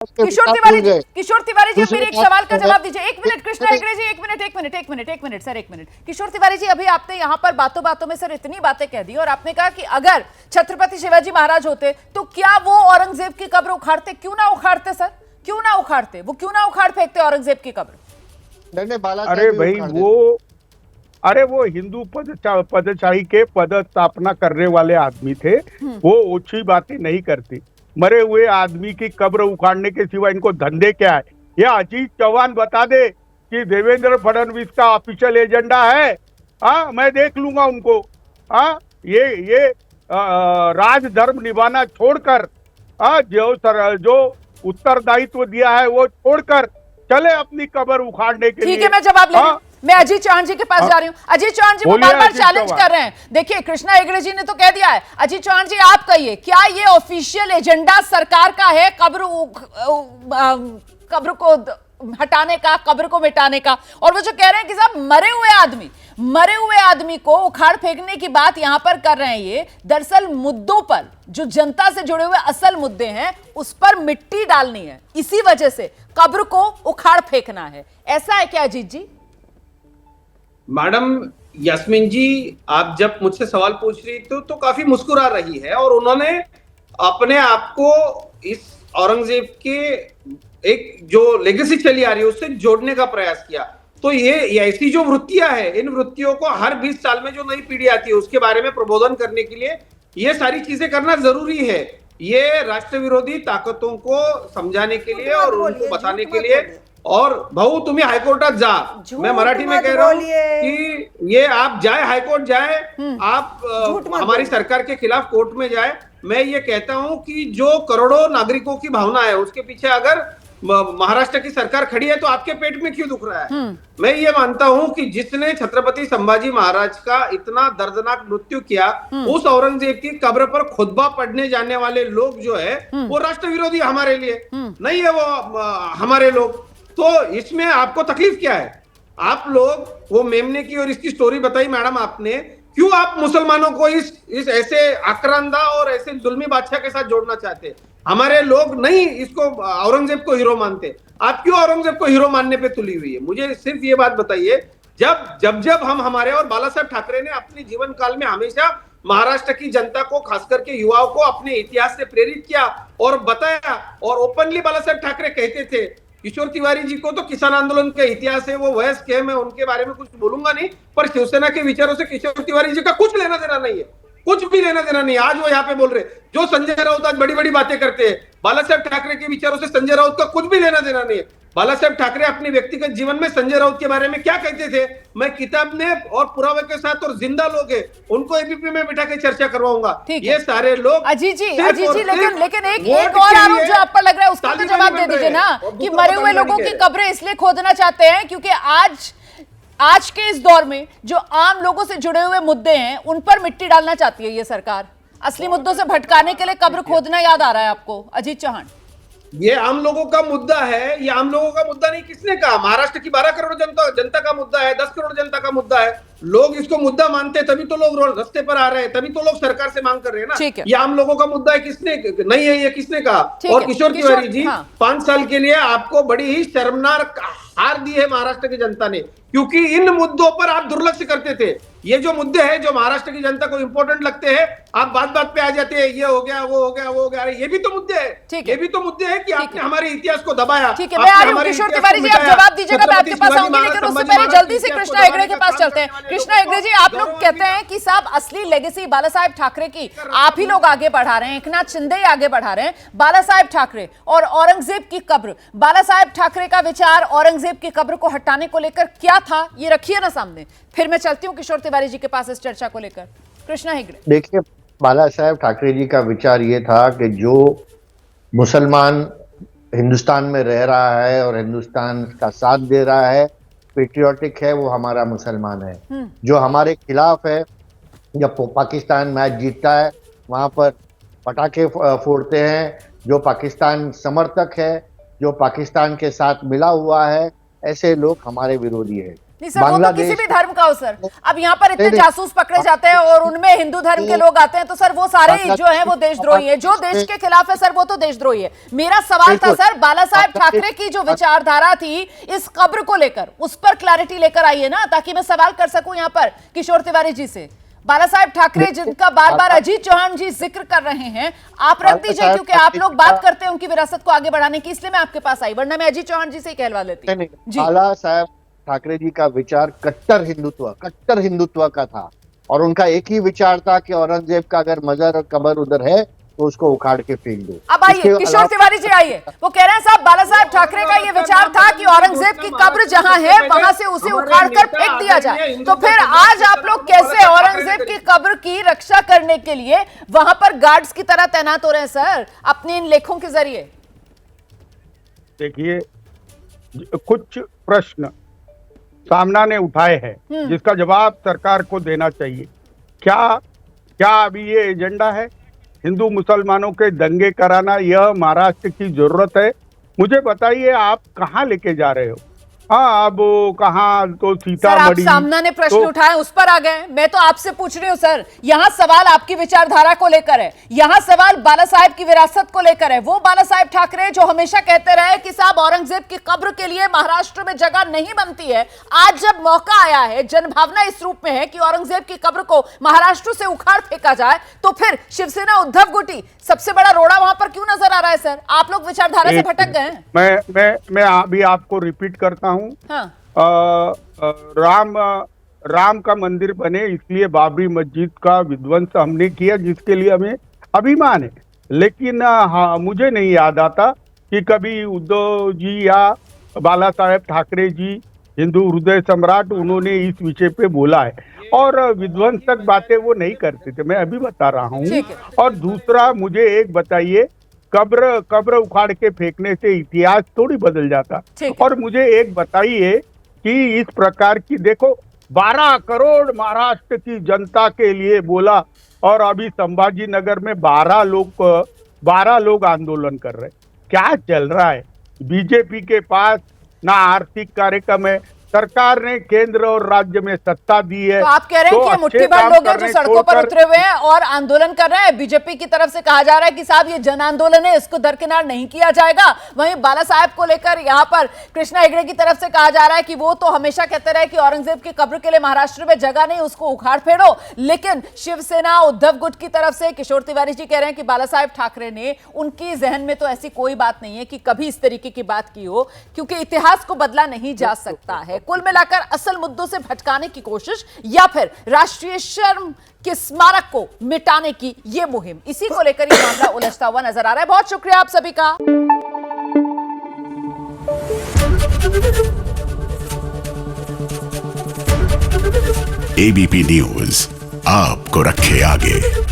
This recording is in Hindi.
किशोर तिवारी जी दूसरी मेरे एक बात सवाल का जो है- जवाब दीजिए। एक मिनट कृष्णा हेगड़े जी, एक मिनट सर, एक मिनट। किशोर तिवारी जी, अभी आपने यहाँ पर बातों बातों में सर इतनी बातें कह दी और आपने कहा कि अगर छत्रपति शिवाजी महाराज होते तो क्या वो औरंगजेब की कब्र उखाड़ते? क्यों ना उखाड़ते सर, क्यों ना उखाड़ते? वो क्यों ना उखाड़ फेंकते औरंगजेब की कब्र? नहीं, बाला अरे साहब भी भाई उखाड़ देते। वो हिंदू पदशाही के पद स्थापना करने वाले आदमी थे। वो ओछी बातें नहीं करते। मरे हुए आदमी की कब्र उखाड़ने के सिवा इनको धंधे क्या है? ये अजीत चौहान बता दे कि देवेंद्र फडणवीस का ऑफिशियल एजेंडा है। हाँ, मैं देख लूंगा उनको। हाँ, ये राजधर्म निभाना छोड़कर, हाँ, जो उत्तरदायित्व दिया है वो छोड़कर चले अपनी कब्र उखाड़ने के लिए। ठीक है, मैं जवाब ले रही हूं। हाँ? मैं अजीत चौहान जी के पास जा रही हूं। अजीत चौहान जी वो बोलिए, बार बार अजीत चैलेंज चौहान। कर रहे हैं। देखिए, कृष्णा हेगड़े जी ने तो कह दिया है। अजीत चौहान जी आप कहिए, क्या ये ऑफिशियल एजेंडा सरकार का है कब्र को हटाने का, कब्र को मिटाने का? और वो जो कह रहे हैं कि साहब मरे हुए आदमी को उखाड़ फेंकने की बात यहां पर कर रहे हैं, ये दरअसल मुद्दों पर, जो जनता से जुड़े हुए असल मुद्दे हैं, उस पर मिट्टी डालनी है। इसी वजह से कब्र को उखाड़ फेंकना है। ऐसा है क्या अजीत जी? मैडम यास्मीन जी, आप जब मुझसे सवाल पूछ रही थी तो काफी मुस्कुरा रही है और उन्होंने अपने आप को इस औरंगजेब के एक जो लेगेसी चली आ रही है उससे जोड़ने का प्रयास किया। तो ये ऐसी जो वृत्तियां हैं, इन वृत्तियों को हर 20 साल में जो नई पीढ़ी आती है उसके बारे में प्रबोधन करने के लिए ये सारी चीजें करना जरूरी है। ये राष्ट्र विरोधी ताकतों को समझाने के लिए और उनको बताने के लिए। और भाऊ तुम्हें हाईकोर्टात जा, मैं मराठी में कह रहा हूँ कि ये आप जाए, हाईकोर्ट जाए, आप हमारी सरकार के खिलाफ कोर्ट में जाए। मैं ये कहता हूं कि जो करोड़ों नागरिकों की भावना है उसके पीछे अगर महाराष्ट्र की सरकार खड़ी है तो आपके पेट में क्यों दुख रहा है? मैं ये मानता हूं कि जिसने छत्रपति संभाजी महाराज का इतना दर्दनाक मृत्यु किया, उस औरंगजेब की कब्र पर खुतबा पढ़ने जाने वाले लोग जो है वो राष्ट्र विरोधी हमारे लिए नहीं है, वो हमारे लोग। तो इसमें आपको तकलीफ क्या है? आप लोग वो मेमने की और इसकी स्टोरी बताई मैडम आपने, क्यों आप मुसलमानों को इस ऐसे आक्रांदा और ऐसे जुल्मी बादशाह के साथ जोड़ना चाहते? हमारे लोग नहीं इसको औरंगजेब को हीरो मानते, आप क्यों औरंगजेब को हीरो मानने पे तुली हुई है? मुझे सिर्फ ये बात बताइए, जब हम हमारे और बाला साहब ठाकरे ने अपने जीवन काल में हमेशा महाराष्ट्र की जनता को, खास करके युवाओं को अपने इतिहास से प्रेरित किया और बताया, और ओपनली बाला साहब ठाकरे कहते थे। किशोर तिवारी जी को तो किसान आंदोलन का इतिहास है, वो वयस्क है, मैं उनके बारे में कुछ बोलूंगा नहीं, पर शिवसेना के विचारों से किशोर तिवारी जी का कुछ लेना देना नहीं है, कुछ भी लेना देना नहीं। आज वो यहाँ पे बोल रहे, जो संजय राउत आज बड़ी बड़ी बातें करते हैं, बाला साहब ठाकरे के विचारों से संजय राउत का कुछ भी लेना देना नहीं है। बाला साहब ठाकरे अपने व्यक्तिगत जीवन में संजय राउत के बारे में क्या कहते थे, मैं किताब में और पुरावे के साथ, और जिंदा लोग हैं उनको एबीपी में बिठा के चर्चा करवाऊंगा। ये सारे लोग अजीत जी, लेकिन एक और आरोप जो आप पर लग रहा है उसका तो जवाब दे दीजिए ना, कि मरे हुए लोगों की कब्रें इसलिए खोदना चाहते हैं क्योंकि आज के इस दौर में जो आम लोगों से जुड़े हुए मुद्दे हैं उन पर मिट्टी डालना चाहती है ये सरकार। असली मुद्दों से भटकाने के लिए कब्र खोदना याद आ रहा है आपको अजीत चौहान? ये आम लोगों का मुद्दा है, ये आम लोगों का मुद्दा नहीं। किसने कहा? महाराष्ट्र की 12 करोड़ जनता का मुद्दा है, 10 करोड़ जनता का मुद्दा है। लोग इसको मुद्दा मानते हैं, तभी तो लोग रास्ते पर आ रहे हैं, तभी तो लोग सरकार से मांग कर रहे हैं ना। ये आम लोगों का मुद्दा है, किसने नहीं है, ये किसने कहा? और किशोर तिवारी जी, 5 साल के लिए आपको बड़ी ही शर्मनाक हार दी है महाराष्ट्र की जनता ने, क्योंकि इन मुद्दों पर आप दुर्लक्ष्य करते थे। ये जो मुद्दे हैं जो महाराष्ट्र की जनता को इंपॉर्टेंट लगते हैं, आप बात बात पे आ जाते हैं, ये हो गया, वो हो गया, वो हो गया। अरे ये भी तो मुद्दे हैं, ये भी तो मुद्दे हैं कि आपने हमारे इतिहास को दबाया। ठीक है, मैं आ रही हूं किशोर तिवारी जी, आप जवाब दीजिएगा, मैं आपके पास आऊंगी, लेकिन उससे पहले जल्दी से कृष्णा हेगड़े के पास चलते हैं। कृष्णा हेगड़े जी, आप लोग कहते हैं कि साहब असली लेगेसी बाला साहेब ठाकरे की आप ही लोग आगे बढ़ा रहे हैं, एकनाथ शिंदे ही आगे बढ़ा रहे हैं। बाला साहेब ठाकरे और औरंगजेब की कब्र, बाला साहेब ठाकरे का विचार औरंगजेब की कब्र को हटाने को लेकर क्या था, ये रखिए ना सामने, फिर मैं चलती हूँ किशोर तिवारी जी के पास इस चर्चा को लेकर। कृष्णा हेगड़े, देखिए, बाला साहेब ठाकरे जी का विचार ये था कि जो मुसलमान हिंदुस्तान में रह रहा है और हिंदुस्तान का साथ दे रहा है, पेट्रियोटिक है, वो हमारा मुसलमान है। जो हमारे खिलाफ है, जब पाकिस्तान मैच जीतता है वहां पर पटाखे फोड़ते हैं, जो पाकिस्तान समर्थक है, जो पाकिस्तान के साथ मिला हुआ है, ऐसे लोग हमारे विरोधी है। नहीं सर, वो तो किसी भी धर्म का हो सर। अब यहाँ पर इतने जासूस पकड़े जाते हैं और उनमें हिंदू धर्म के लोग आते हैं, तो सर वो सारे ही जो हैं वो देशद्रोही है। जो देश के खिलाफ है सर वो तो देशद्रोही है। मेरा सवाल था सर, बाला साहेब ठाकरे की जो विचारधारा थी इस कब्र को लेकर, उस पर क्लैरिटी लेकर आइए ना, ताकि मैं सवाल कर सकूं यहाँ पर किशोर तिवारी जी से। बाला साहेब ठाकरे जिनका बार बार अजीत चौहान जी जिक्र कर रहे हैं, आप रख दीजिए, क्योंकि आप लोग बात करते हैं उनकी विरासत को आगे बढ़ाने की, इसलिए मैं आपके पास आई, वरना मैं अजीत चौहान जी से ही कहलवा लेती। बाला साहेब ठाकरे जी का विचार कट्टर हिंदुत्व का था, और उनका एक ही विचार था कि औरंगजेब का अगर मजार और कब्र उधर है तो उसको उखाड़ के फेंक दो। अब आइए किशोर तिवारी जी आइए, वो कह रहे हैं साहब बाला साहेब ठाकरे का ये विचार था कि औरंगजेब की कब्र जहां है वहां से उसे उखाड़ कर फेंक दिया जाए, तो फिर आज आप लोग कैसे औरंगजेब की कब्र की रक्षा करने के लिए वहां पर गार्ड्स की तरह तैनात हो रहे हैं सर अपने इन लेखों के जरिए? देखिए, कुछ प्रश्न सामना ने उठाए हैं जिसका जवाब सरकार को देना चाहिए। क्या अभी ये एजेंडा है हिंदू मुसलमानों के दंगे कराना? यह महाराष्ट्र की जरूरत है? मुझे बताइए आप कहाँ लेके जा रहे हो? हाँ, अब कहाँ तो सीतामढ़ी, सामना ने प्रश्न उठाए उस पर आ गए। मैं तो आपसे पूछ रही हूँ सर, यहाँ सवाल आपकी विचारधारा को लेकर है, यहाँ सवाल बाला साहेब की विरासत को लेकर है। वो बाला साहेब ठाकरे जो हमेशा कहते रहे कि साहब औरंगजेब की कब्र के लिए महाराष्ट्र में जगह नहीं बनती है, आज जब मौका आया है, जनभावना इस रूप में है कि औरंगजेब की कब्र को महाराष्ट्र से उखाड़ फेंका जाए, तो फिर शिवसेना उद्धव गुटी सबसे बड़ा रोड़ा वहां पर क्यों नजर आ रहा है सर? आप लोग विचारधारा से भटक गए हैं। मैं अभी आपको रिपीट करता हूँ। हाँ। राम का मंदिर बने इसलिए बाबरी मस्जिद का विध्वंस हमने किया, जिसके लिए हमें अभिमान है। लेकिन हाँ, मुझे नहीं याद आता कि कभी उद्धव जी या बाला साहेब ठाकरे जी, हिंदू हृदय सम्राट, उन्होंने इस विषय पे बोला है। और विध्वंसक बातें वो नहीं करते थे, मैं अभी बता रहा हूँ। और दूसरा, मुझे एक बताइए, कब्र उखाड़ के फेंकने से इतिहास थोड़ी बदल जाता। और मुझे एक बताइए कि इस प्रकार की, देखो 12 करोड़ महाराष्ट्र की जनता के लिए बोला, और अभी संभाजी नगर में 12 लोग आंदोलन कर रहे। क्या चल रहा है? बीजेपी के पास ना आर्थिक कार्यक्रम है, सरकार ने केंद्र और राज्य में सत्ता दी है। तो आप कह रहे हैं कि मुट्ठी भर लोग हैं जो सड़कों पर उतरे हुए हैं और आंदोलन कर रहे हैं। बीजेपी की तरफ से कहा जा रहा है कि साहब ये जन आंदोलन है, इसको दरकिनार नहीं किया जाएगा। वहीं बाला साहेब को लेकर यहाँ पर कृष्णा हेगड़े की तरफ से कहा जा रहा है कि वो तो हमेशा कहते रहे कि औरंगजेब की कब्र के लिए महाराष्ट्र में जगह नहीं, उसको उखाड़ फेंको। लेकिन शिवसेना उद्धव गुट की तरफ से किशोर तिवारी जी कह रहे हैं कि बाला साहेब ठाकरे ने, उनकी जहन में तो ऐसी कोई बात नहीं है कि कभी इस तरीके की बात की हो, क्योंकि इतिहास को बदला नहीं जा सकता है। कुल मिलाकर असल मुद्दों से भटकाने की कोशिश या फिर राष्ट्रीय शर्म के स्मारक को मिटाने की यह मुहिम, इसी को लेकर यह मामला उलझता हुआ नजर आ रहा है। बहुत शुक्रिया आप सभी का। एबीपी न्यूज आपको रखे आगे।